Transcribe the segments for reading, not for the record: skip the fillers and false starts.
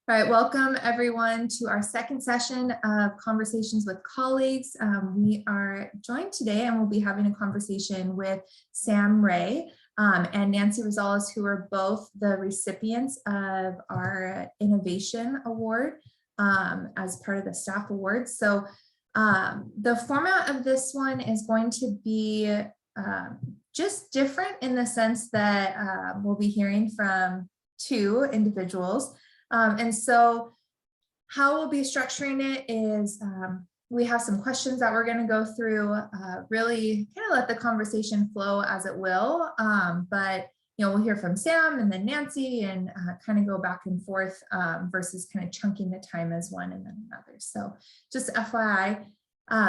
All right, welcome everyone to our second session of Conversations with Colleagues. We are joined today and we'll be having a conversation with Sam Ray and Nancy Rosales, who are both the recipients of our Innovation Award as part of the staff awards. So the format of this one is going to be just different in the sense that we'll be hearing from two individuals. And so how we'll be structuring it is we have some questions that we're going to go through, really kind of let the conversation flow as it will. But, we'll hear from Sam and then Nancy and kind of go back and forth versus kind of chunking the time as one and then another. So just FYI.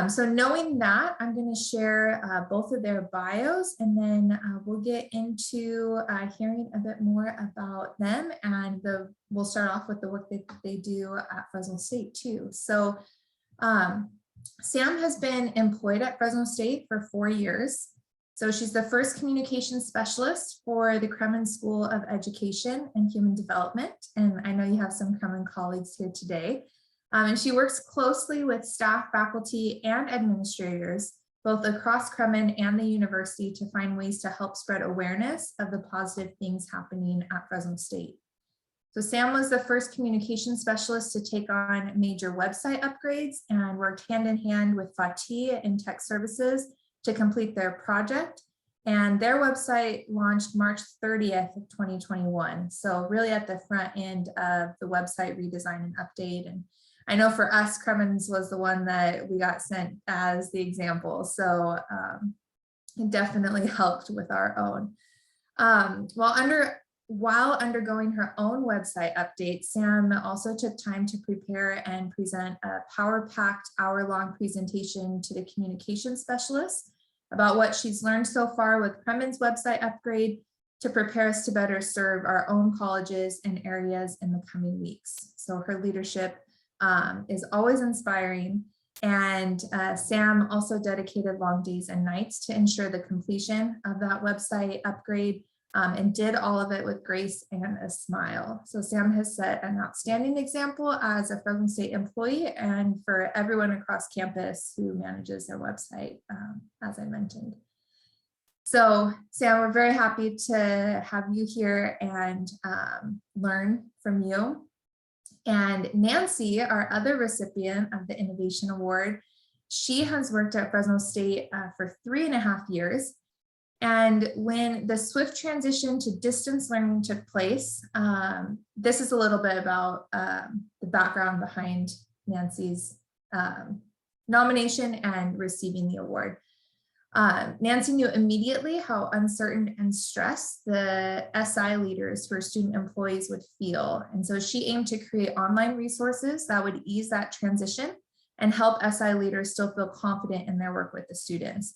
So knowing that, I'm going to share both of their bios, and then we'll get into hearing a bit more about them, and we'll start off with the work that they do at Fresno State too. So Sam has been employed at Fresno State for 4 years. So she's the first communications specialist for the Kremen School of Education and Human Development. And I know you have some Kremen colleagues here today. And she works closely with staff, faculty, and administrators, both across Kremen and the university, to find ways to help spread awareness of the positive things happening at Fresno State. So Sam was the first communication specialist to take on major website upgrades and worked hand in hand with Fatih in tech services to complete their project. And their website launched March 30th of 2021. So really at the front end of the website redesign and update. And I know for us, Kremen's was the one that we got sent as the example. So it definitely helped with our own. While undergoing her own website update, Sam also took time to prepare and present a power-packed hour-long presentation to the communication specialists about what she's learned so far with Kremen's website upgrade to prepare us to better serve our own colleges and areas in the coming weeks. So her leadership is always inspiring, and Sam also dedicated long days and nights to ensure the completion of that website upgrade, and did all of it with grace and a smile. So Sam has set an outstanding example as a Fresno State employee and for everyone across campus who manages their website, as I mentioned. So Sam, we're very happy to have you here and learn from you. And Nancy, our other recipient of the Innovation Award, she has worked at Fresno State for 3.5 years. And when the swift transition to distance learning took place, this is a little bit about the background behind Nancy's nomination and receiving the award. Nancy knew immediately how uncertain and stressed the SI leaders for student employees would feel. And so she aimed to create online resources that would ease that transition and help SI leaders still feel confident in their work with the students.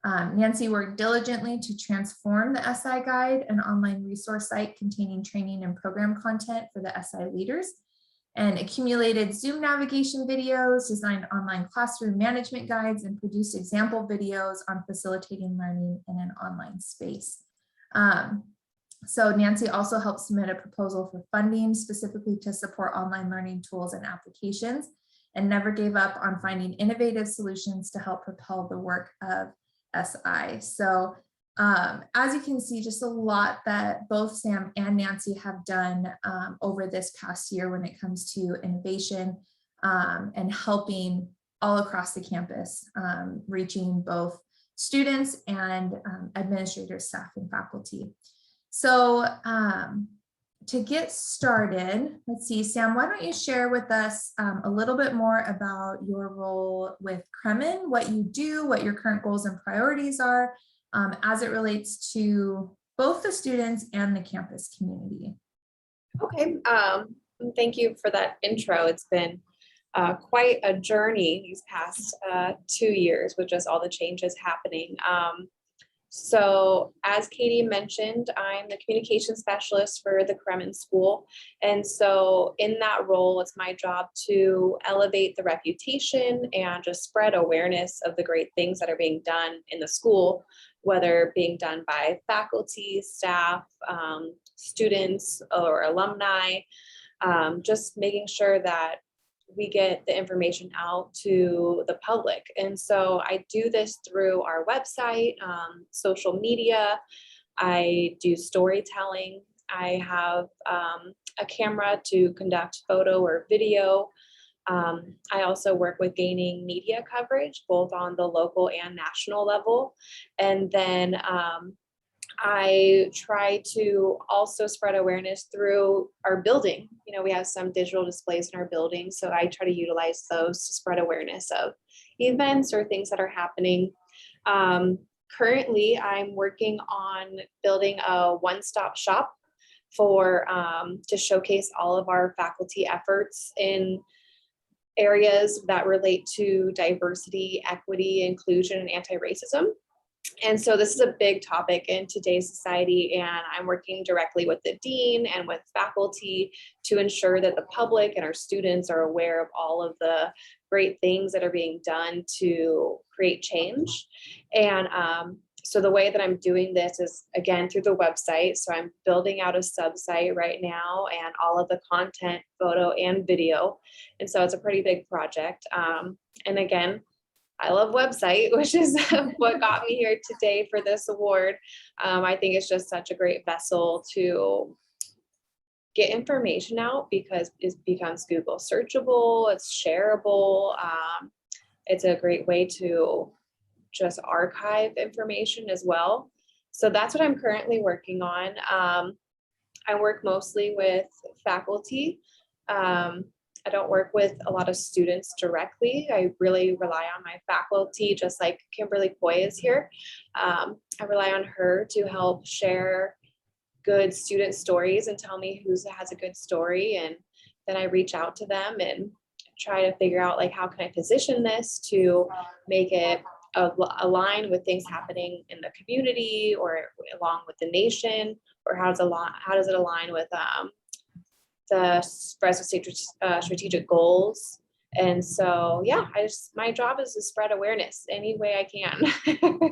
Nancy worked diligently to transform the SI Guide, an online resource site containing training and program content for the SI leaders, and accumulated Zoom navigation videos, designed online classroom management guides, and produced example videos on facilitating learning in an online space. So Nancy also helped submit a proposal for funding specifically to support online learning tools and applications, and never gave up on finding innovative solutions to help propel the work of SI. So as you can see, just a lot that both Sam and Nancy have done over this past year when it comes to innovation and helping all across the campus, reaching both students and administrators, staff, and faculty. So to get started, let's see, Sam, why don't you share with us a little bit more about your role with Kremen, what you do, what your current goals and priorities are, as it relates to both the students and the campus community. Okay, thank you for that intro. It's been quite a journey these past 2 years with just all the changes happening. So as Katie mentioned, I'm the communication specialist for the Kremen School. And so in that role, it's my job to elevate the reputation and just spread awareness of the great things that are being done in the school, whether being done by faculty, staff, students, or alumni. just making sure that we get the information out to the public. And so I do this through our website, social media. I do storytelling. I have a camera to conduct photo or video. I also work with gaining media coverage, both on the local and national level. And then I try to also spread awareness through our building. You know, we have some digital displays in our building, so I try to utilize those to spread awareness of events or things that are happening. Currently, I'm working on building a one-stop shop for to showcase all of our faculty efforts in areas that relate to diversity, equity, inclusion, and anti-racism. And so this is a big topic in today's society, and I'm working directly with the dean and with faculty to ensure that the public and our students are aware of all of the great things that are being done to create change. And so the way that I'm doing this is, again, through the website. So I'm building out a sub-site right now and all of the content, photo and video. And so it's a pretty big project. And again, I love website, which is what got me here today for this award. I think it's just such a great vessel to get information out because it becomes Google searchable, it's shareable. It's a great way to just archive information as well. So that's what I'm currently working on. I work mostly with faculty. I don't work with a lot of students directly. I really rely on my faculty, just like Kimberly Coy is here. I rely on her to help share good student stories and tell me who has a good story. And then I reach out to them and try to figure out, like, how can I position this to make it align with things happening in the community or along with the nation, or how does it align with the Fresno State strategic goals. And so, yeah, my job is to spread awareness any way I can.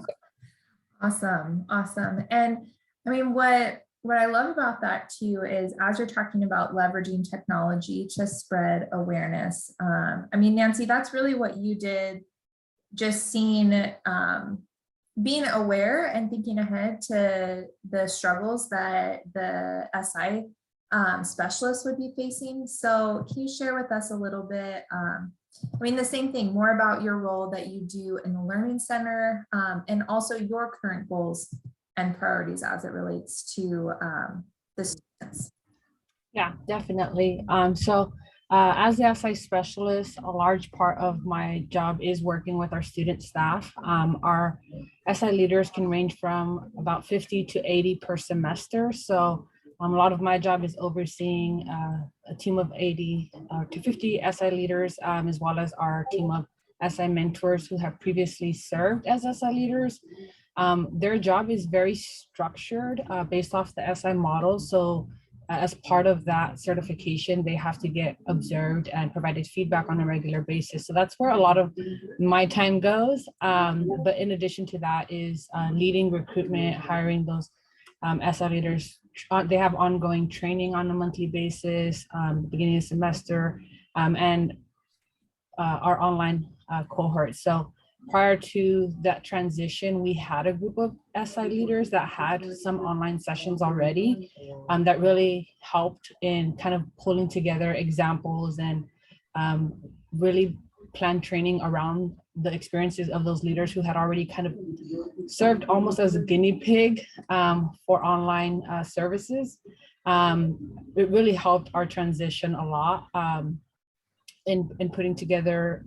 Awesome. Awesome. And I mean, what I love about that too is, as you're talking about leveraging technology to spread awareness, I mean, Nancy, that's really what you did, just seeing, being aware and thinking ahead to the struggles that the SI specialists would be facing. So can you share with us a little bit, I mean, the same thing, more about your role that you do in the Learning Center, and also your current goals and priorities as it relates to the students? Yeah, definitely. As the SI specialist, a large part of my job is working with our student staff. Our SI leaders can range from about 50 to 80 per semester. So a lot of my job is overseeing a team of 80 to 50 SI leaders, as well as our team of SI mentors who have previously served as SI leaders. Their job is very structured based off the SI model. So as part of that certification, they have to get observed and provided feedback on a regular basis. So that's where a lot of my time goes. But in addition to that is leading recruitment, hiring those SI leaders. They have ongoing training on a monthly basis, beginning of semester, and our online cohort. So prior to that transition, we had a group of SI leaders that had some online sessions already that really helped in kind of pulling together examples and really plan training around the experiences of those leaders who had already kind of served almost as a guinea pig for online services. It really helped our transition a lot in putting together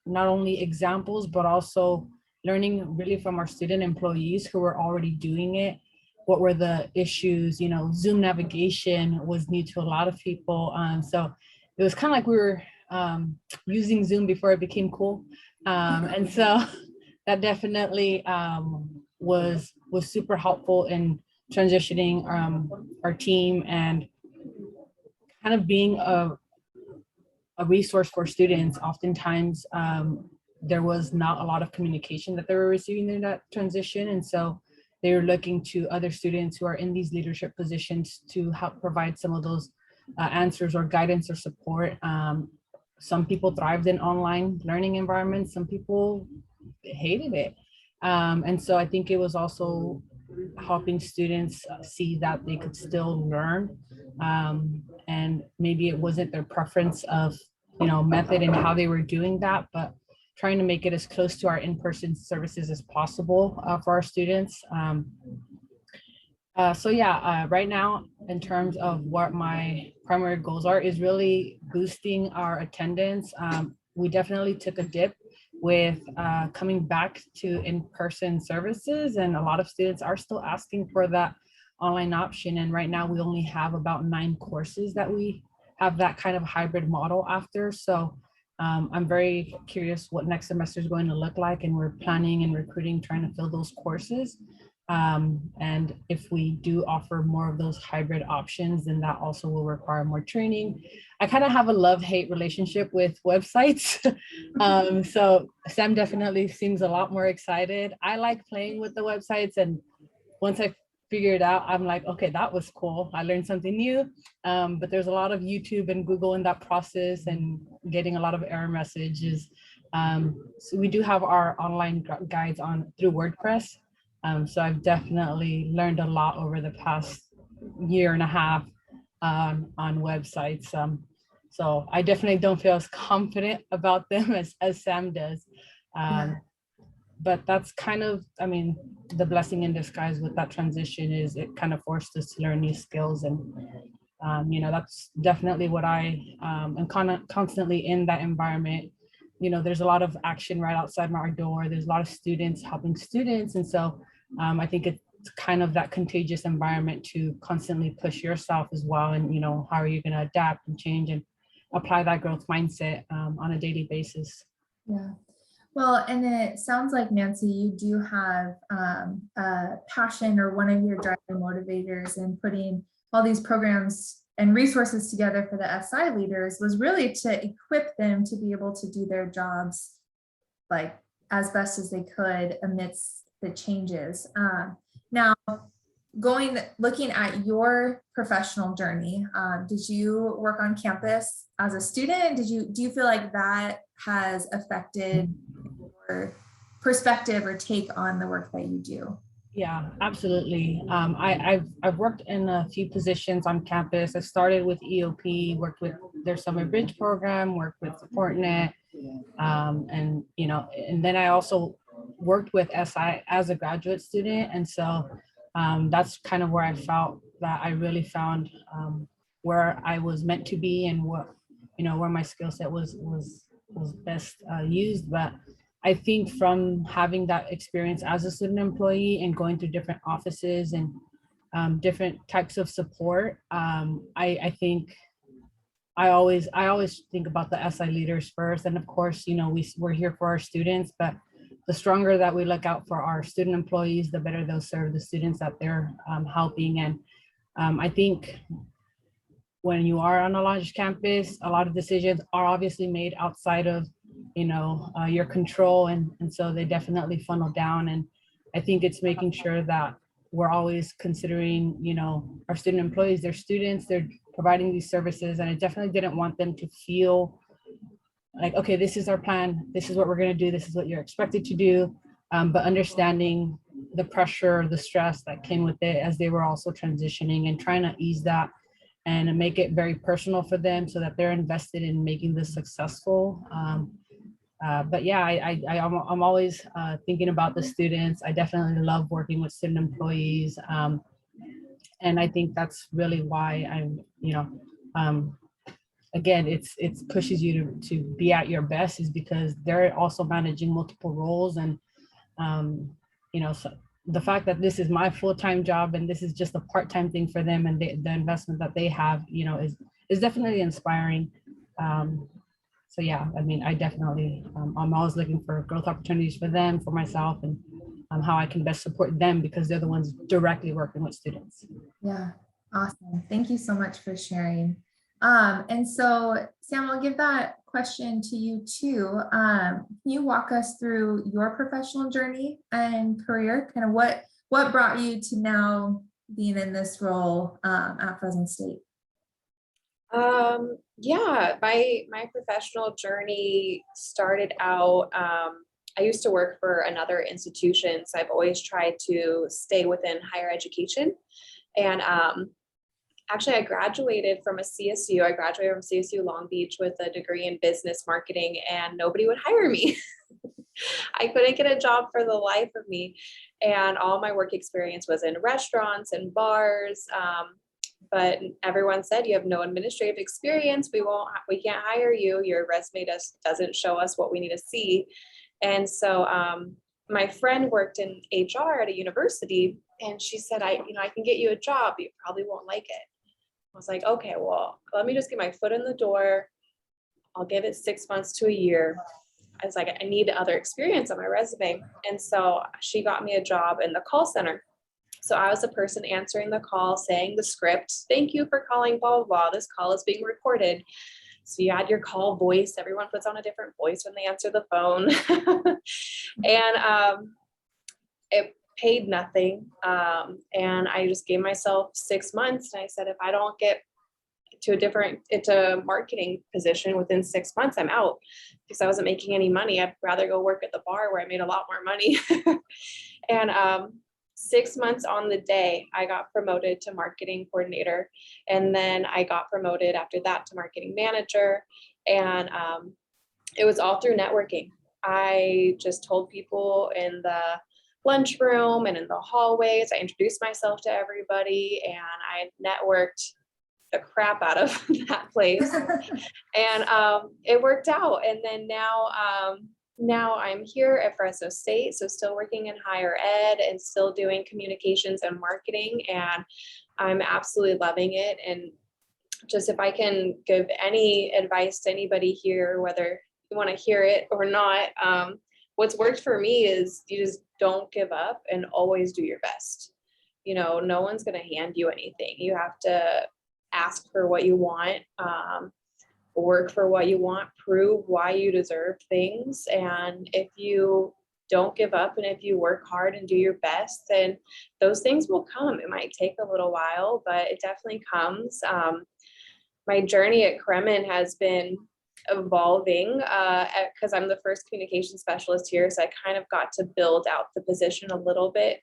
not only examples, but also learning really from our student employees who were already doing it. What were the issues? You know, Zoom navigation was new to a lot of people. So it was kind of like we were using Zoom before it became cool. And so that definitely was super helpful in transitioning our team and kind of being a resource for students. Oftentimes, there was not a lot of communication that they were receiving in that transition. And so they were looking to other students who are in these leadership positions to help provide some of those answers or guidance or support. Some people thrived in online learning environments. Some people hated it. And so I think it was also helping students see that they could still learn. And maybe it wasn't their preference of, method and how they were doing that, but trying to make it as close to our in-person services as possible for our students. So yeah, right now, in terms of what my primary goals are, is really boosting our attendance. We definitely took a dip with coming back to in-person services, and a lot of students are still asking for that online option. And right now we only have about 9 courses that we have that kind of hybrid model after. So I'm very curious what next semester is going to look like, and we're planning and recruiting, trying to fill those courses. And if we do offer more of those hybrid options, then that also will require more training. I kind of have a love-hate relationship with websites. So Sam definitely seems a lot more excited. I like playing with the websites, and once I figure it out, I'm like, okay, that was cool. I learned something new. But there's a lot of YouTube and Google in that process, and getting a lot of error messages. So we do have our online guides through WordPress. So I've definitely learned a lot over the past year and a half on websites. So I definitely don't feel as confident about them as Sam does. But that's kind of, the blessing in disguise with that transition is it kind of forced us to learn new skills. And, that's definitely what I am constantly in that environment. There's a lot of action right outside our door. There's a lot of students helping students. And so I think it's kind of that contagious environment to constantly push yourself as well. And, how are you going to adapt and change and apply that growth mindset on a daily basis? Yeah. Well, and it sounds like, Nancy, you do have a passion, or one of your driving motivators in putting all these programs and resources together for the SI leaders was really to equip them to be able to do their jobs like as best as they could amidst the changes. Now, looking at your professional journey, did you work on campus as a student? Do you feel like that has affected your perspective or take on the work that you do? Yeah, absolutely. I've worked in a few positions on campus. I started with EOP, worked with their summer bridge program, worked with SupportNet, and then I also worked with SI as a graduate student. And so that's kind of where I felt that I really found where I was meant to be, and where my skill set was best used. But I think from having that experience as a student employee and going through different offices and different types of support, I think I always think about the SI leaders first. And of course, we're here for our students, but the stronger that we look out for our student employees, the better they'll serve the students that they're helping. And I think when you are on a large campus, a lot of decisions are obviously made outside of your control, and so they definitely funnel down. And I think it's making sure that we're always considering our student employees, they're students, they're providing these services, and I definitely didn't want them to feel like, okay, this is our plan, this is what we're going to do, this is what you're expected to do, but understanding the pressure, the stress that came with it as they were also transitioning, and trying to ease that and make it very personal for them so that they're invested in making this successful. But yeah, I'm always thinking about the students. I definitely love working with student employees. And I think that's really why I'm, again, it pushes you to be at your best, is because they're also managing multiple roles. And, so the fact that this is my full-time job and this is just a part-time thing for them, and the investment that they have, is definitely inspiring. So yeah, I definitely, I'm always looking for growth opportunities for them, for myself, and how I can best support them, because they're the ones directly working with students. Yeah, awesome. Thank you so much for sharing. And so, Sam, I'll give that question to you too. Can you walk us through your professional journey and career? Kind of what brought you to now being in this role at Fresno State? Yeah, my professional journey started out, I used to work for another institution, so I've always tried to stay within higher education. And actually, I graduated from a CSU. I graduated from CSU Long Beach with a degree in business marketing, and nobody would hire me. I couldn't get a job for the life of me. And all my work experience was in restaurants and bars. But everyone said, you have no administrative experience. We can't hire you. Your resume doesn't show us what we need to see. And so my friend worked in HR at a university, and she said, I can get you a job, but you probably won't like it. I was like, okay, well, let me just get my foot in the door. I'll give it 6 months to a year. I was like, I need other experience on my resume. And so she got me a job in the call center. So I was the person answering the call, saying the script. Thank you for calling, blah, blah, blah. This call is being recorded. So you add your call voice. Everyone puts on a different voice when they answer the phone. And it paid nothing. And I just gave myself 6 months. And I said, if I don't get into a marketing position within 6 months, I'm out, because I wasn't making any money. I'd rather go work at the bar where I made a lot more money. And 6 months on the day, I got promoted to marketing coordinator. And then I got promoted after that to marketing manager. And it was all through networking. I just told people in the lunchroom and in the hallways. I introduced myself to everybody, and I networked the crap out of that place. And it worked out. And then now I'm here at Fresno State, so still working in higher ed and still doing communications and marketing, and I'm absolutely loving it. And just, if I can give any advice to anybody here, whether you want to hear it or not, what's worked for me is you just don't give up and always do your best. No one's going to hand you anything. You have to ask for what you want, work for what you want, prove why you deserve things. And if you don't give up and if you work hard and do your best, then those things will come. It might take a little while, but it definitely comes. My journey at Kremen has been evolving because I'm the first communication specialist here. So I kind of got to build out the position a little bit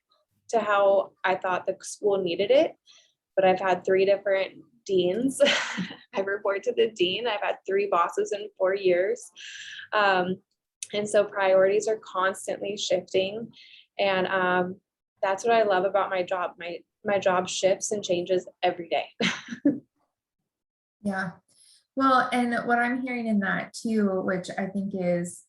to how I thought the school needed it. But I've had 3 different deans. I report to the dean. I've had 3 bosses in 4 years. And so priorities are constantly shifting. And that's what I love about my job. My job shifts and changes every day. Yeah. Well, and what I'm hearing in that too, which I think is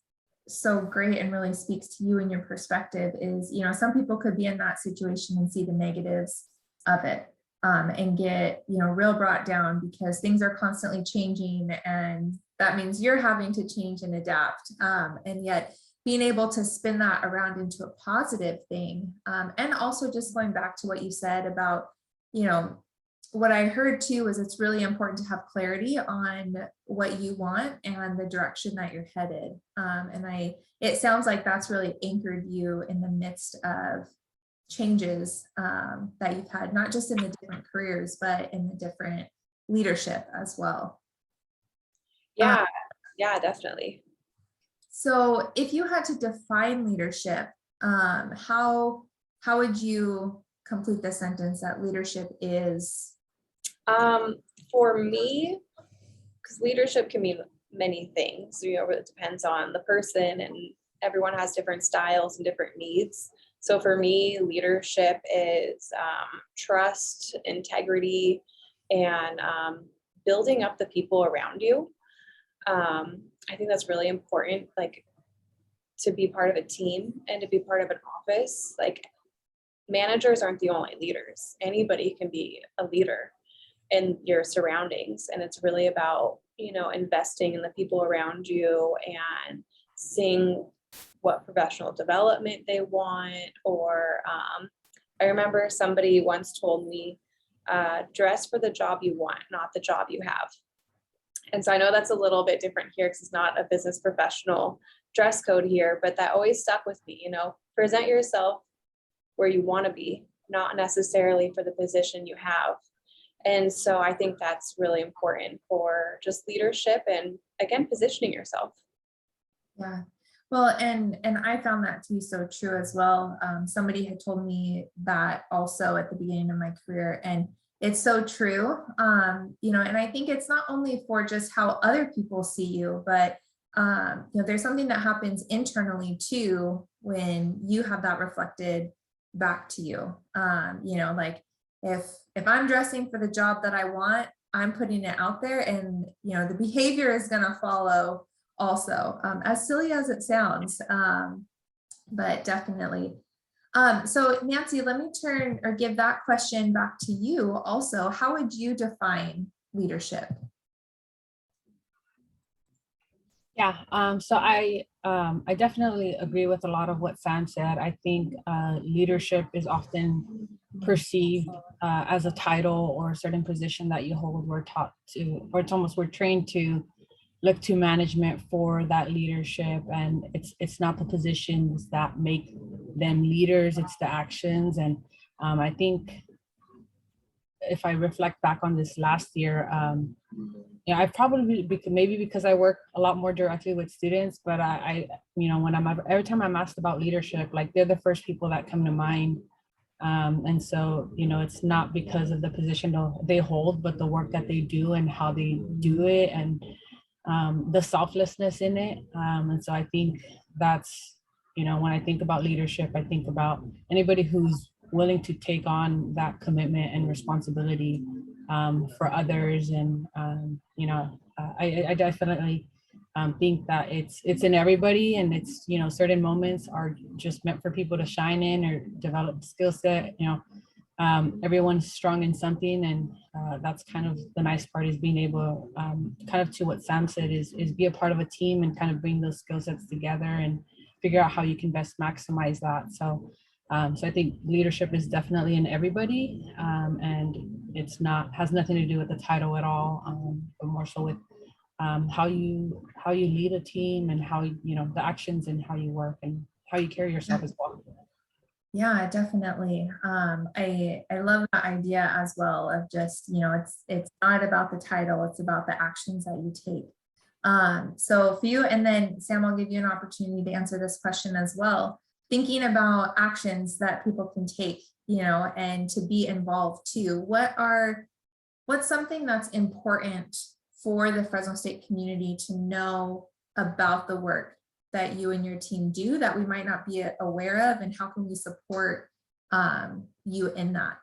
so great and really speaks to you and your perspective, is, some people could be in that situation and see the negatives of it, and get, real brought down because things are constantly changing, and that means you're having to change and adapt. And yet being able to spin that around into a positive thing. And also just going back to what you said about, what I heard too is it's really important to have clarity on what you want and the direction that you're headed. And it sounds like that's really anchored you in the midst of changes that you've had, not just in the different careers, but in the different leadership as well. Yeah, definitely. So if you had to define leadership, how would you complete the sentence that leadership is? For me, because leadership can mean many things, it depends on the person, and everyone has different styles and different needs. So for me, leadership is trust, integrity, and building up the people around you. I think that's really important, like to be part of a team and to be part of an office. Like, managers aren't the only leaders. Anybody can be a leader in your surroundings. And it's really about, investing in the people around you and seeing what professional development they want. Or I remember somebody once told me, dress for the job you want, not the job you have. And so I know that's a little bit different here because it's not a business professional dress code here, but that always stuck with me. Present yourself where you want to be, not necessarily for the position you have. And so I think that's really important for just leadership and, again, positioning yourself. Yeah. Well, and I found that to be so true as well. Somebody had told me that also at the beginning of my career, and it's so true. And I think it's not only for just how other people see you, but there's something that happens internally too when you have that reflected back to you. Like if I'm dressing for the job that I want, I'm putting it out there, and the behavior is going to follow also, as silly as it sounds, but definitely. So Nancy, let me turn or give that question back to you also. How would you define leadership? Yeah, so I definitely agree with a lot of what Sam said. I think leadership is often perceived as a title or a certain position that you hold. We're taught to, or we're trained to look to management for that leadership, and it's not the positions that make them leaders, it's the actions. And I think if I reflect back on this last year, I probably, maybe because I work a lot more directly with students, but every time I'm asked about leadership, like they're the first people that come to mind. And so, it's not because of the position they hold, but the work that they do and how they do it, and the selflessness in it. And so I think that's, when I think about leadership, I think about anybody who's willing to take on that commitment and responsibility for others. And, I definitely think that it's in everybody, and it's, certain moments are just meant for people to shine in or develop skill set. Everyone's strong in something, and that's kind of the nice part, is being able, kind of to what Sam said, is be a part of a team and kind of bring those skill sets together and figure out how you can best maximize that. So I think leadership is definitely in everybody, and has nothing to do with the title at all, but more so with how you lead a team, and how the actions and how you work and how you carry yourself as well. Yeah, definitely. I love that idea as well of just, it's not about the title, it's about the actions that you take. So for you, and then Sam, I'll give you an opportunity to answer this question as well. Thinking about actions that people can take, and to be involved too. What's something that's important for the Fresno State community to know about the work that you and your team do that we might not be aware of, and how can we support you in that?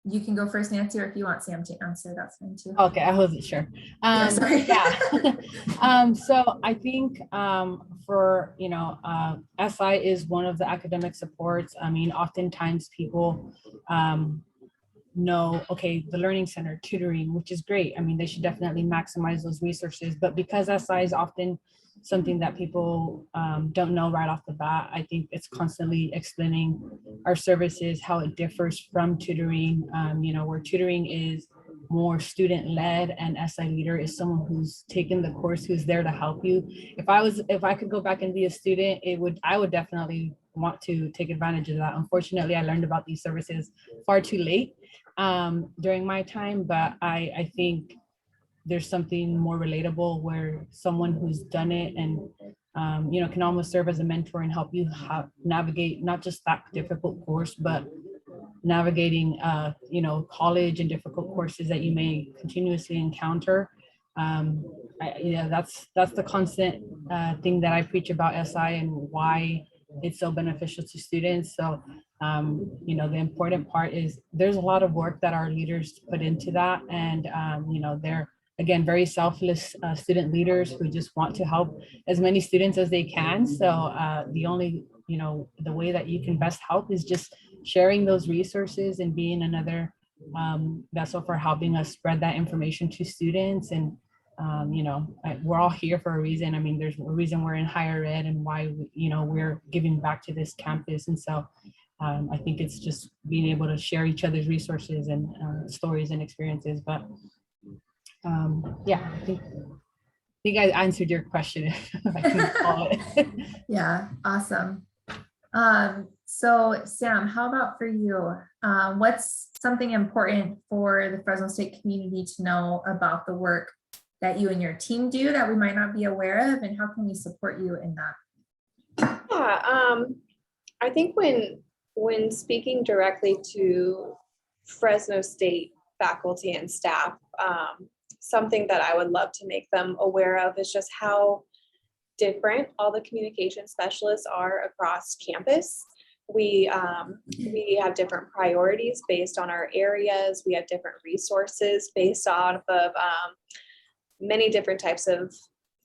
You can go first, Nancy, or if you want Sam to answer, that's fine too. Okay, I wasn't sure. So I think for SI is one of the academic supports. I mean, oftentimes people know, okay, the learning center, tutoring, which is great. I mean, they should definitely maximize those resources, but because SI is often something that people don't know right off the bat, I think it's constantly explaining our services, how it differs from tutoring, where tutoring is more student-led and SI leader is someone who's taken the course, who's there to help you. If I could go back and be a student, I would definitely want to take advantage of that. Unfortunately, I learned about these services far too late during my time, but I think there's something more relatable where someone who's done it and can almost serve as a mentor and help you navigate not just that difficult course, but navigating college and difficult courses that you may continuously encounter. That's the constant thing that I preach about SI and why it's so beneficial to students. So the important part is there's a lot of work that our leaders put into that, and they're, again, very selfless student leaders who just want to help as many students as they can. So the only, the way that you can best help is just sharing those resources and being another vessel for helping us spread that information to students. And we're all here for a reason. I mean, there's a reason we're in higher ed and why we're giving back to this campus. And so I think it's just being able to share each other's resources and stories and experiences. But yeah, I think I answered your question, if I can call it. Yeah, awesome. So Sam, how about for you? What's something important for the Fresno State community to know about the work that you and your team do that we might not be aware of, and how can we support you in that? Yeah, I think when speaking directly to Fresno State faculty and staff, something that I would love to make them aware of is just how different all the communication specialists are across campus. We have different priorities based on our areas. We have different resources based off of many different types of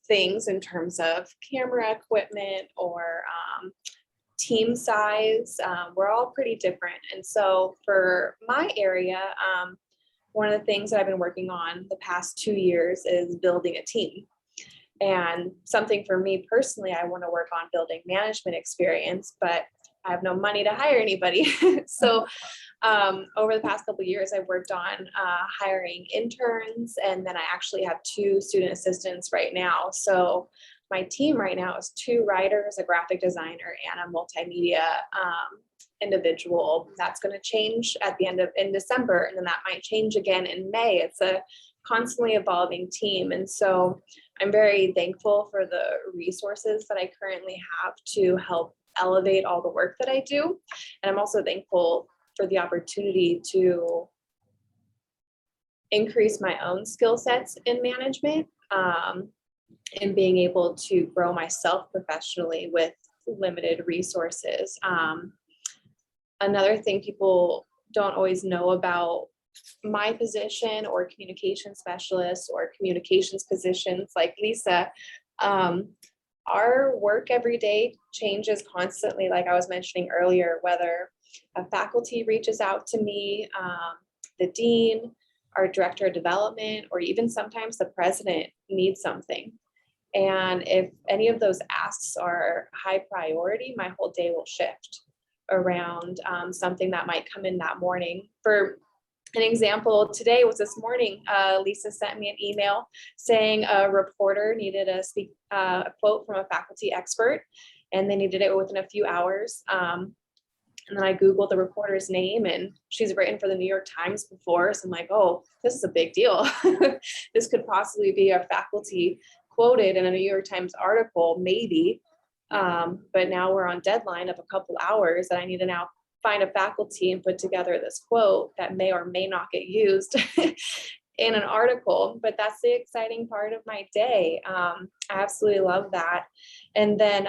things in terms of camera equipment or team size. We're all pretty different. And so for my area, one of the things that I've been working on the past 2 years is building a team. And something for me personally, I want to work on building management experience, but I have no money to hire anybody. So over the past couple of years, I've worked on hiring interns, and then I actually have 2 student assistants right now. So my team right now is 2 writers, a graphic designer, and a multimedia individual. That's going to change at the end of in December, and then that might change again in May. It's a constantly evolving team. And so I'm very thankful for the resources that I currently have to help elevate all the work that I do. And I'm also thankful for the opportunity to increase my own skill sets in management, and being able to grow myself professionally with limited resources. Another thing people don't always know about my position or communication specialists or communications positions like Lisa, our work every day changes constantly. Like I was mentioning earlier, whether a faculty reaches out to me, the dean, our director of development, or even sometimes the president needs something. And if any of those asks are high priority, my whole day will shift around something that might come in that morning. For an example, today was this morning, Lisa sent me an email saying a reporter needed a quote from a faculty expert, and they needed it within a few hours. And then I Googled the reporter's name, and she's written for the New York Times before. So I'm like, oh, this is a big deal. This could possibly be a faculty quoted in a New York Times article, maybe. But now we're on deadline of a couple hours, and I need to now find a faculty and put together this quote that may or may not get used in an article. But that's the exciting part of my day. I absolutely love that. And then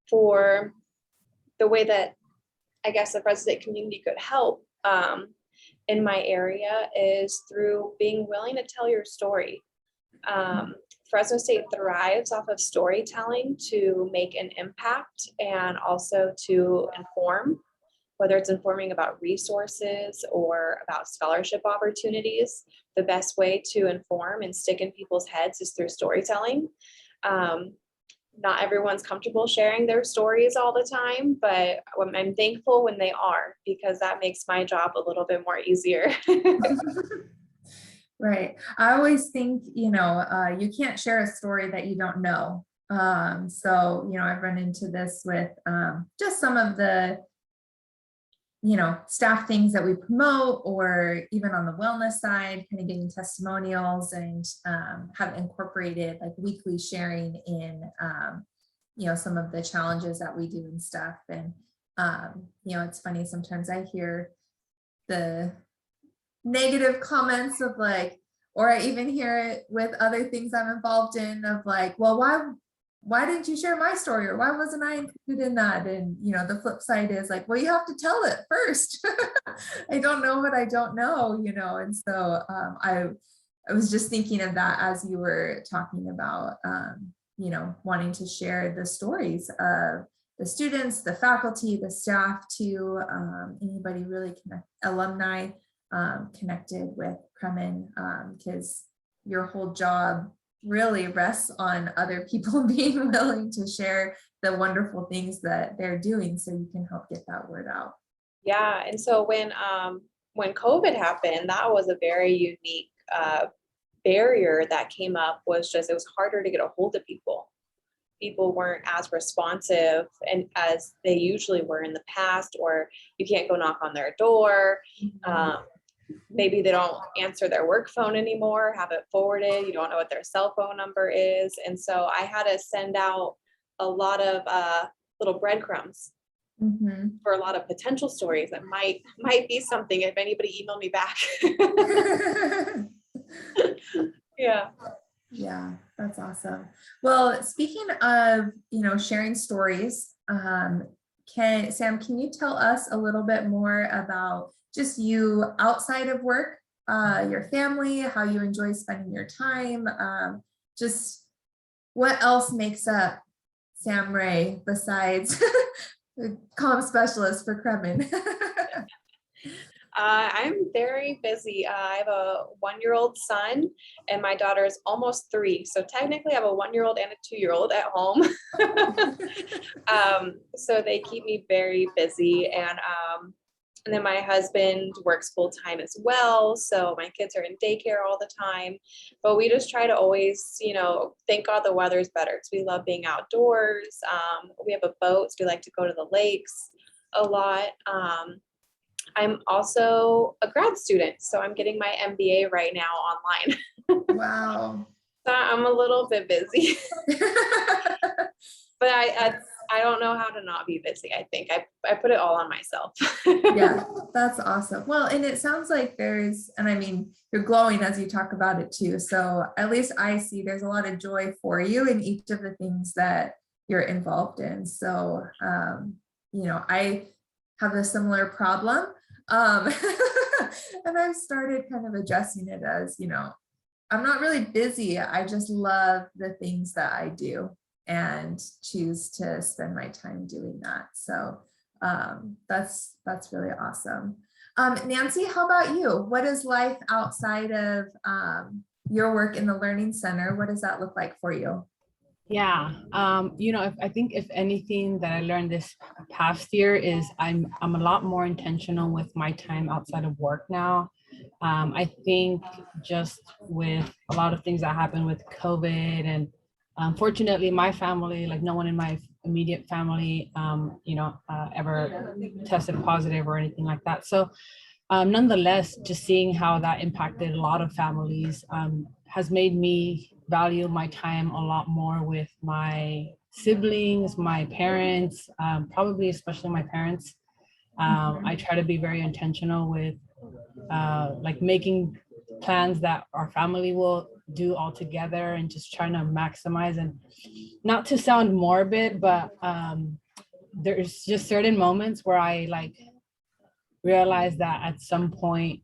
for the way that I guess the Fresno State community could help in my area is through being willing to tell your story. Fresno State thrives off of storytelling to make an impact and also to inform, whether it's informing about resources or about scholarship opportunities. The best way to inform and stick in people's heads is through storytelling. Not everyone's comfortable sharing their stories all the time, but I'm thankful when they are, because that makes my job a little bit more easier. Right. I always think, you can't share a story that you don't know. So, I've run into this with just some of the, staff things that we promote, or even on the wellness side, kind of getting testimonials, and have incorporated like weekly sharing in, some of the challenges that we do and stuff. And, it's funny, sometimes I hear the negative comments of like, or I even hear it with other things I'm involved in of like, well, why didn't you share my story, or why wasn't I included in that? And the flip side is like, well, you have to tell it first. I don't know what I don't know, and so I was just thinking of that as you were talking about wanting to share the stories of the students, the faculty, the staff, to anybody really alumni connected with Kremen, because your whole job really rests on other people being willing to share the wonderful things that they're doing, so you can help get that word out. Yeah, and so when COVID happened, that was a very unique barrier that came up. Was just, it was harder to get a hold of people. people weren't as responsive and as they usually were in the past, or you can't go knock on their door. Maybe they don't answer their work phone anymore, have it forwarded. You don't know what their cell phone number is. And so I had to send out a lot of little breadcrumbs for a lot of potential stories that might be something if anybody emailed me back. Yeah. Yeah, that's awesome. Well, speaking of, sharing stories, Sam, can you tell us a little bit more about just you outside of work, your family, how you enjoy spending your time, just what else makes up Sam Ray besides the comm specialist for Kremen? I'm very busy. I have a 1-year-old son and my daughter is almost 3. So technically I have a 1-year-old and a 2-year-old at home. So they keep me very busy. And then my husband works full time as well. So my kids are in daycare all the time, but we just try to always, thank God the weather is better because we love being outdoors. We have a boat, so we like to go to the lakes a lot. I'm also a grad student, so I'm getting my MBA right now online. Wow. So I'm a little bit busy, but I don't know how to not be busy. I think I put it all on myself. Yeah, that's awesome. Well, and it sounds like you're glowing as you talk about it too. So at least I see there's a lot of joy for you in each of the things that you're involved in. So, I have a similar problem. And I've started kind of addressing it as, I'm not really busy. I just love the things that I do and choose to spend my time doing that. So that's really awesome. Nancy, how about you? What is life outside of your work in the Learning Center? What does that look like for you? Yeah, I think if anything that I learned this past year is I'm a lot more intentional with my time outside of work now. I think just with a lot of things that happened with COVID, and fortunately my family, like no one in my immediate family, ever tested positive or anything like that. So nonetheless, just seeing how that impacted a lot of families has made me value my time a lot more with my siblings, my parents, probably especially my parents. I try to be very intentional with like making plans that our family will do all together and just trying to maximize, and not to sound morbid, but there's just certain moments where I like realize that at some point,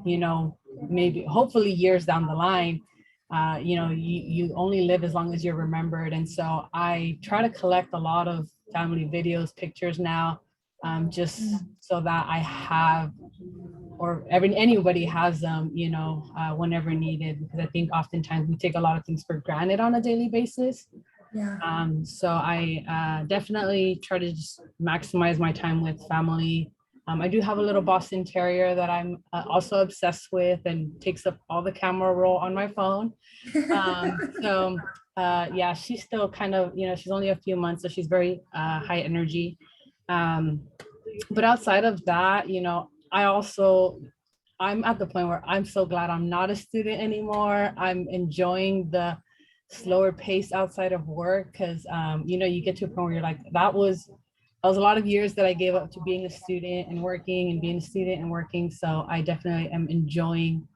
maybe hopefully years down the line, you only live as long as you're remembered. And so I try to collect a lot of family videos, pictures now, just so that I have, or anybody has them, whenever needed, because I think oftentimes we take a lot of things for granted on a daily basis. Yeah. So I definitely try to just maximize my time with family. I do have a little Boston Terrier that I'm also obsessed with and takes up all the camera roll on my phone. Yeah, she's still kind of, she's only a few months, so she's very high energy. But outside of that, I'm at the point where I'm so glad I'm not a student anymore. I'm enjoying the slower pace outside of work because, you get to a point where you're like, that was a lot of years that I gave up to being a student and working and being a student and working. So I definitely am enjoying,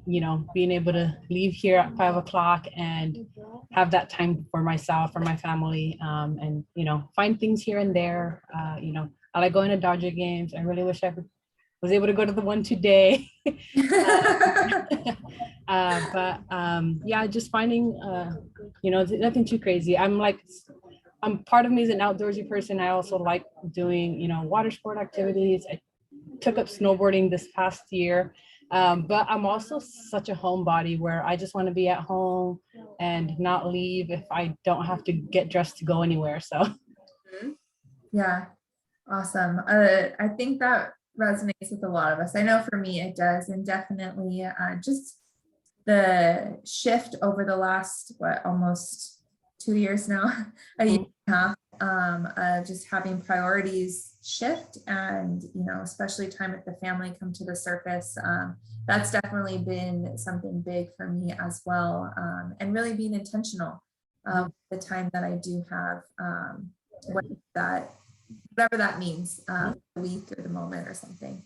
being able to leave here at 5 o'clock and have that time for myself, for my family, and, find things here and there. I like going to Dodger games. I really wish I was able to go to the one today. Yeah, just finding, nothing too crazy. Part of me is an outdoorsy person. I also like doing, water sport activities. I took up snowboarding this past year, but I'm also such a homebody where I just want to be at home and not leave if I don't have to get dressed to go anywhere. So, yeah, awesome. I think that resonates with a lot of us. I know for me it does, and definitely just the shift over the last almost 2 years now, a year and a half, just having priorities shift and, especially time with the family come to the surface. That's definitely been something big for me as well. And really being intentional the time that I do have, whatever that means, a week or the moment or something.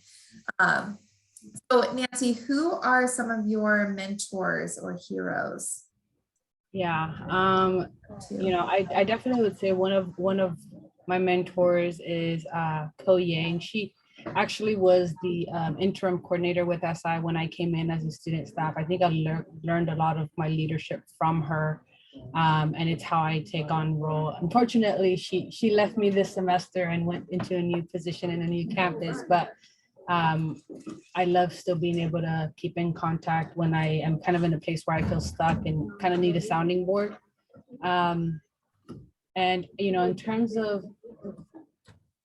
So Nancy, who are some of your mentors or heroes? Yeah, I definitely would say one of my mentors is Ko Yang. She actually was the interim coordinator with SI when I came in as a student staff. I think I learned a lot of my leadership from her, and it's how I take on role. Unfortunately, she left me this semester and went into a new position in a new campus, but I love still being able to keep in contact when I am kind of in a place where I feel stuck and kind of need a sounding board. And, in terms of,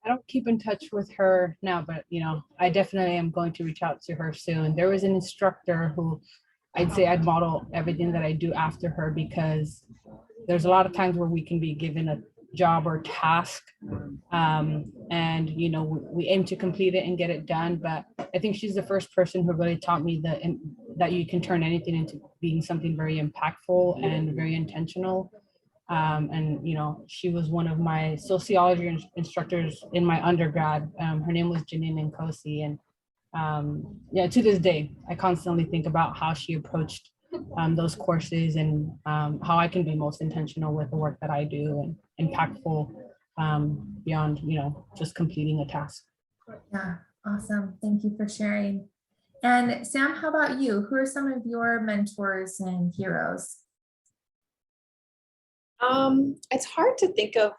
I don't keep in touch with her now, but, I definitely am going to reach out to her soon. There was an instructor who I'd say I'd model everything that I do after her, because there's a lot of times where we can be given a job or task, and we aim to complete it and get it done, but I think she's the first person who really taught me that you can turn anything into being something very impactful and very intentional. And she was one of my sociology instructors in my undergrad. Her name was Janine Nkosi, and to this day I constantly think about how she approached those courses, and how I can be most intentional with the work that I do and impactful beyond, just completing a task. Yeah, awesome. Thank you for sharing. And Sam, how about you? Who are some of your mentors and heroes? It's hard to think of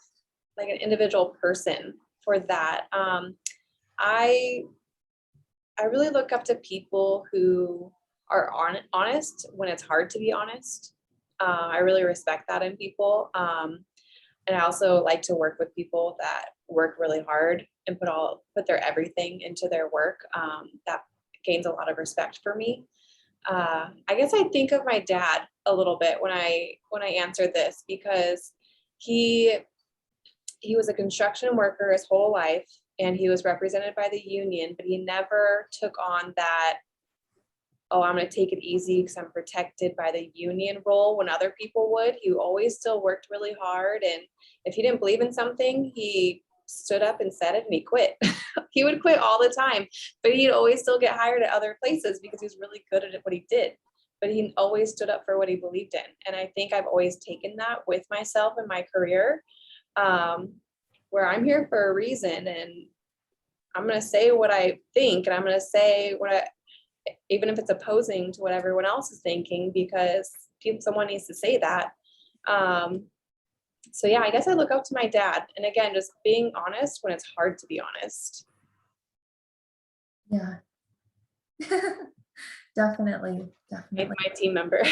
like an individual person for that. I really look up to people who are honest when it's hard to be honest. I really respect that in people. And I also like to work with people that work really hard and put their everything into their work. That gains a lot of respect for me. I guess I think of my dad a little bit when I answer this, because he was a construction worker his whole life, and he was represented by the union, but he never took on that, oh, I'm going to take it easy because I'm protected by the union role when other people would. He always still worked really hard. And if he didn't believe in something, he stood up and said it, and he quit. He would quit all the time, but he'd always still get hired at other places because he was really good at what he did. But he always stood up for what he believed in. And I think I've always taken that with myself in my career, where I'm here for a reason, and I'm going to say what I think, and I'm going to say even if it's opposing to what everyone else is thinking, because someone needs to say that. So yeah, I guess I look up to my dad, and again, just being honest when it's hard to be honest. Yeah. Definitely. My team member.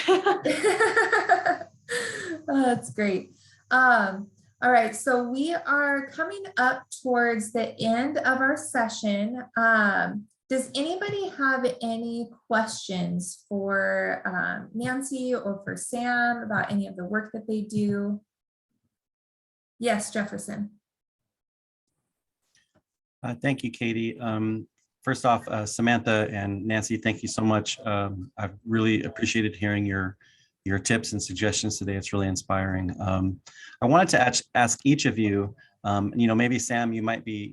Oh, that's great. All right, so we are coming up towards the end of our session. Does anybody have any questions for Nancy or for Sam about any of the work that they do? Yes, Jefferson. Thank you, Katie. First off, Samantha and Nancy, thank you so much. I've really appreciated hearing your tips and suggestions today. It's really inspiring. I wanted to ask each of you, maybe Sam, you might be,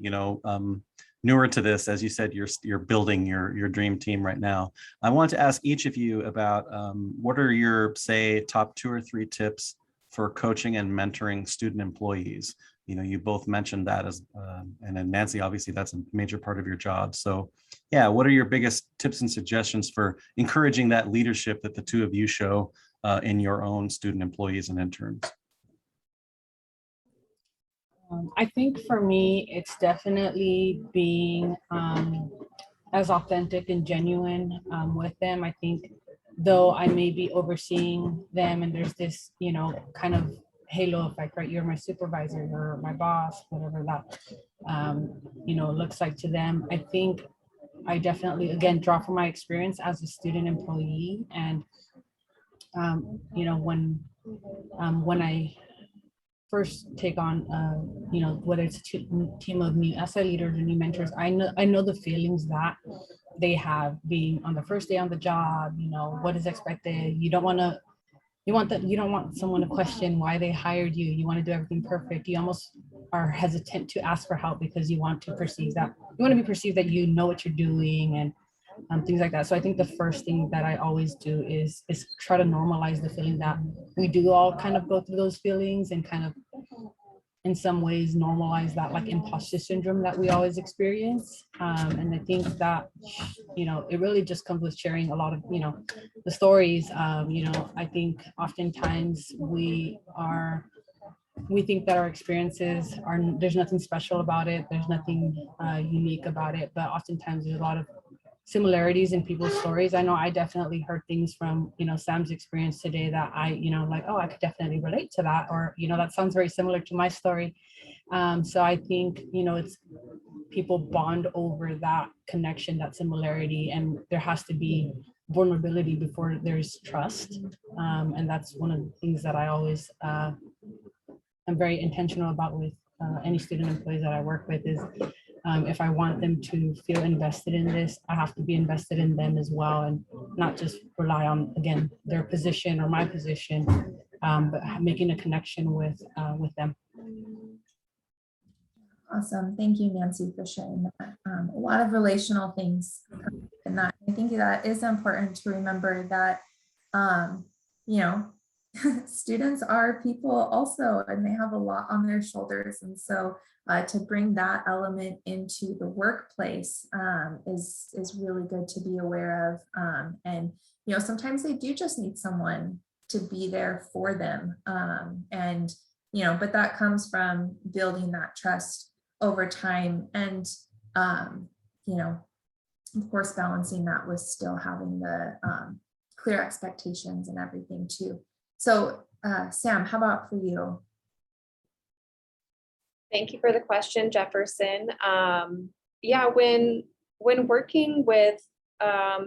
newer to this. As you said, you're building your dream team right now. I wanted to ask each of you about what are your, say, top 2 or 3 tips for coaching and mentoring student employees? You both mentioned that and then Nancy, obviously that's a major part of your job. So yeah, what are your biggest tips and suggestions for encouraging that leadership that the two of you show in your own student employees and interns? I think for me, it's definitely being as authentic and genuine with them. I think though I may be overseeing them and there's this, kind of halo effect, right? You're my supervisor, you're my boss, whatever that, looks like to them. I think I definitely, again, draw from my experience as a student employee. And, when I first take on, whether it's a team of new SI leaders or new mentors, I know the feelings that they have being on the first day on the job. What is expected. You don't want someone to question why they hired you. You want to do everything perfect. You almost are hesitant to ask for help because you want to be perceived that you know what you're doing, and things like that. So I think the first thing that I always do is try to normalize the feeling that we do all kind of go through those feelings, and kind of in some ways normalize that like imposter syndrome that we always experience. And I think that, it really just comes with sharing a lot of, the stories. I think oftentimes we think that our experiences there's nothing special about it. There's nothing unique about it, but oftentimes there's a lot of similarities in people's stories. I know I definitely heard things from, Sam's experience today that I, like, oh, I could definitely relate to that, or, that sounds very similar to my story. So I think, it's people bond over that connection, that similarity, and there has to be vulnerability before there's trust. And that's one of the things that I always am very intentional about with any student employees that I work with is, if I want them to feel invested in this, I have to be invested in them as well, and not just rely on, again, their position or my position, but making a connection with them. Awesome. Thank you, Nancy, for sharing that. A lot of relational things in that. I think that is important to remember that, students are people also, and they have a lot on their shoulders. And so to bring that element into the workplace is really good to be aware of. And, sometimes they do just need someone to be there for them. But that comes from building that trust over time, and, of course, balancing that with still having the clear expectations and everything too. So Sam, how about for you? Thank you for the question, Jefferson. Yeah, when working with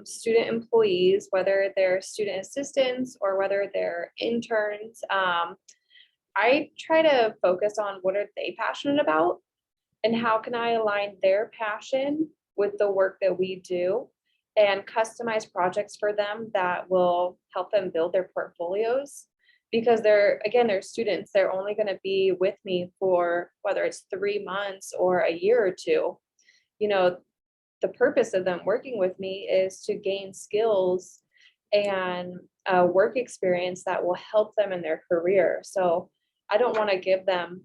student employees, whether they're student assistants or whether they're interns, I try to focus on what are they passionate about and how can I align their passion with the work that we do, and customize projects for them that will help them build their portfolios. Because they're students, they're only going to be with me for whether it's 3 months or a year or two. The purpose of them working with me is to gain skills and work experience that will help them in their career. So I don't want to give them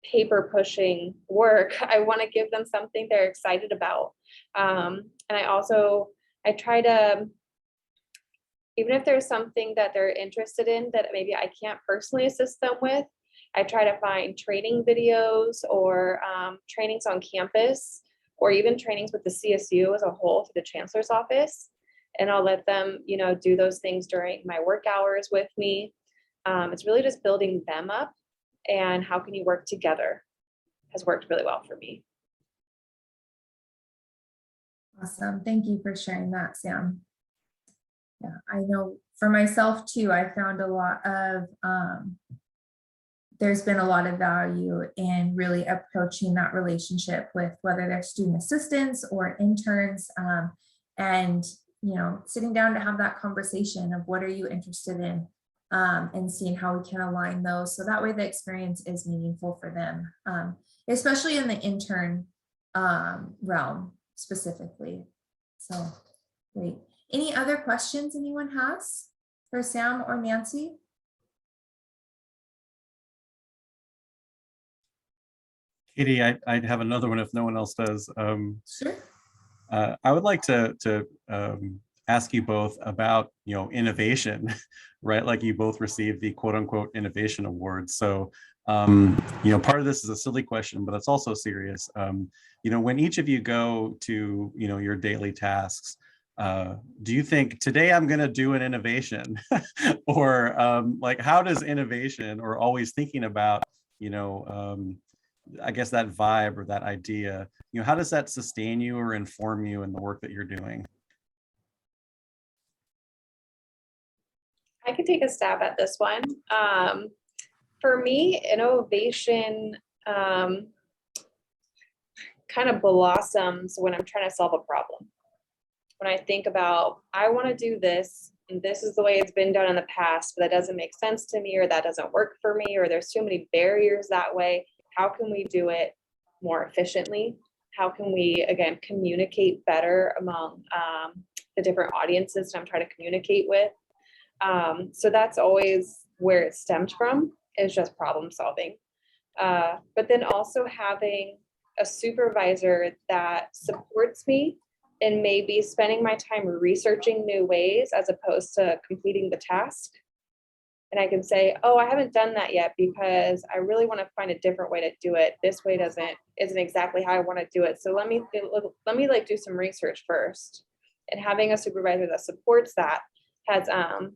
paper pushing work. I want to give them something they're excited about. And I try to, even if there's something that they're interested in that maybe I can't personally assist them with, I try to find training videos or trainings on campus, or even trainings with the CSU as a whole through the chancellor's office. And I'll let them, do those things during my work hours with me. It's really just building them up, and how can you work together has worked really well for me. Awesome. Thank you for sharing that, Sam. Yeah, I know for myself too, I found a lot of, there's been a lot of value in really approaching that relationship with whether they're student assistants or interns, and, sitting down to have that conversation of what are you interested in, and seeing how we can align those. So that way the experience is meaningful for them, especially in the intern realm specifically. So great. Any other questions anyone has for Sam or Nancy? Katie, I'd have another one if no one else does. Sure. I would like to ask you both about, innovation, right? Like you both received the quote unquote innovation award. So, part of this is a silly question, but it's also serious. When each of you go to, your daily tasks, do you think today I'm going to do an innovation or how does innovation or always thinking about, I guess that vibe or that idea, how does that sustain you or inform you in the work that you're doing? I can take a stab at this one. For me, innovation kind of blossoms when I'm trying to solve a problem. When I think about, I want to do this, and this is the way it's been done in the past, but that doesn't make sense to me, or that doesn't work for me, or there's too many barriers that way. How can we do it more efficiently? How can we, again, communicate better among the different audiences that I'm trying to communicate with? So that's always where it stemmed from, is just problem solving. But then also having a supervisor that supports me in maybe spending my time researching new ways as opposed to completing the task. And I can say, oh, I haven't done that yet because I really want to find a different way to do it. This way isn't exactly how I want to do it. So let me like do some research first. And having a supervisor that supports that has kind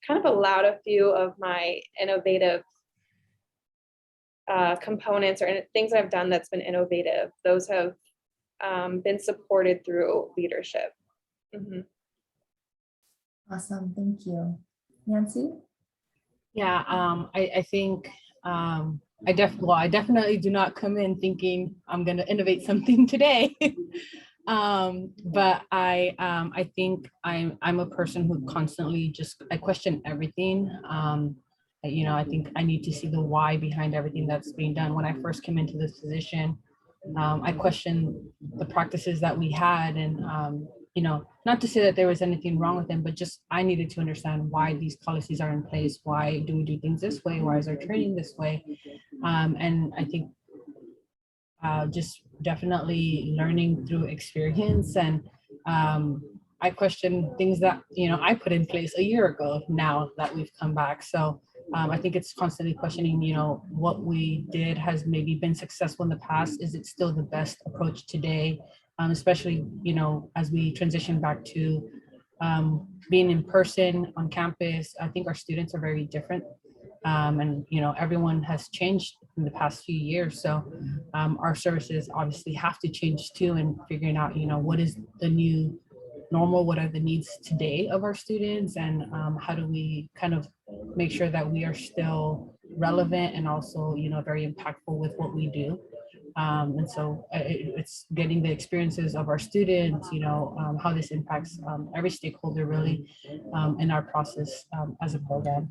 of allowed a few of my innovative components or things that I've done that's been innovative. Those have been supported through leadership. Mm-hmm. Awesome, thank you. Nancy? Yeah, I think I definitely do not come in thinking I'm going to innovate something today. But I think I'm a person who constantly I question everything. I think I need to see the why behind everything that's being done. When I first came into this position, I questioned the practices that we had, and not to say that there was anything wrong with them, but just I needed to understand why these policies are in place. Why do we do things this way? Why is our training this way? And I think just definitely learning through experience, and I question things that I put in place a year ago now that we've come back. So I think it's constantly questioning, what we did has maybe been successful in the past. Is it still the best approach today? Especially, as we transition back to being in person on campus. I think our students are very different. And everyone has changed in the past few years. So our services obviously have to change too, and figuring out, what is the new normal, what are the needs today of our students, and how do we kind of make sure that we are still relevant and also, very impactful with what we do. And so it's getting the experiences of our students, how this impacts every stakeholder really in our process as a program.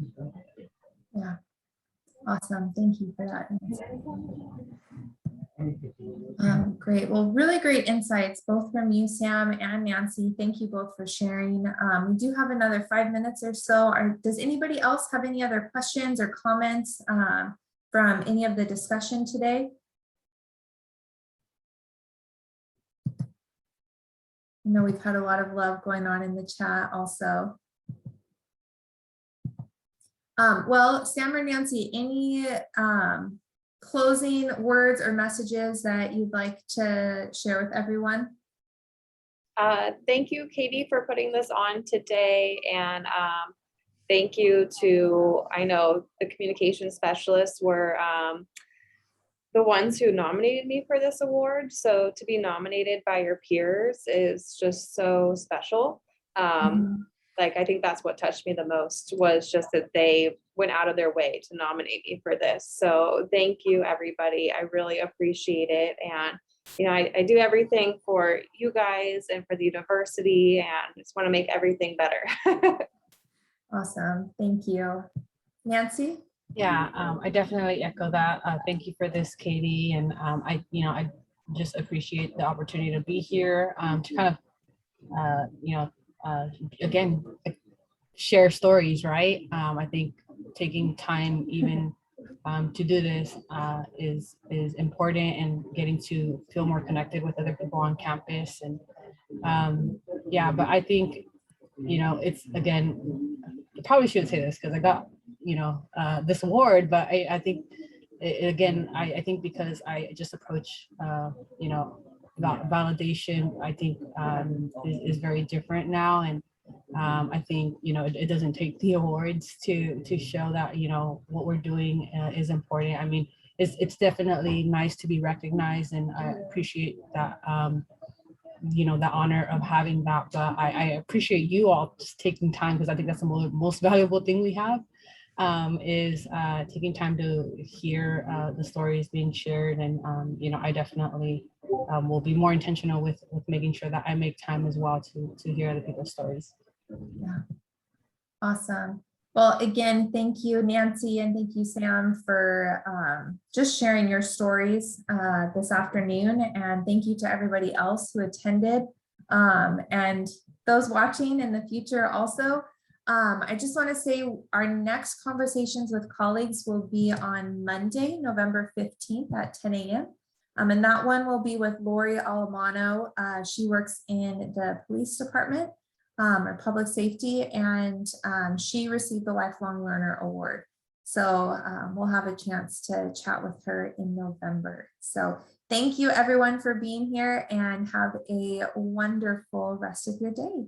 Yeah, awesome. Thank you for that. Great. Well, really great insights, both from you, Sam and Nancy. Thank you both for sharing. We do have another 5 minutes or so. Does anybody else have any other questions or comments from any of the discussion today? I know we've had a lot of love going on in the chat also. Well, Sam or Nancy, any closing words or messages that you'd like to share with everyone? Thank you, Katie, for putting this on today. And thank you to, I know the communication specialists were the ones who nominated me for this award. So to be nominated by your peers is just so special. Like, I think that's what touched me the most, was just that they went out of their way to nominate me for this. So thank you, everybody. I really appreciate it. And, I do everything for you guys and for the university, and just want to make everything better. Awesome. Thank you. Nancy? Yeah, I definitely echo that. Thank you for this, Katie. And I just appreciate the opportunity to be here to kind of, again, share stories, right? I think taking time even to do this is important, and getting to feel more connected with other people on campus. And yeah, but I think, it's, again, I probably shouldn't say this because I got, this award, but I think, again, I think because I just approach, validation, I think is very different now. And I think, it doesn't take the awards to show that, what we're doing is important. I mean, it's definitely nice to be recognized, and I appreciate that, the honor of having that. But I appreciate you all just taking time, because I think that's the most valuable thing we have. is taking time to hear the stories being shared. And, I definitely will be more intentional with making sure that I make time as well to hear other people's stories. Yeah. Awesome. Well, again, thank you, Nancy, and thank you, Sam, for just sharing your stories this afternoon. And thank you to everybody else who attended and those watching in the future also. I just want to say our next conversations with colleagues will be on Monday, November 15th at 10 a.m. And that one will be with Lori Alamano. She works in the police department or public safety, and she received the Lifelong Learner Award. So we'll have a chance to chat with her in November. So thank you everyone for being here, and have a wonderful rest of your day.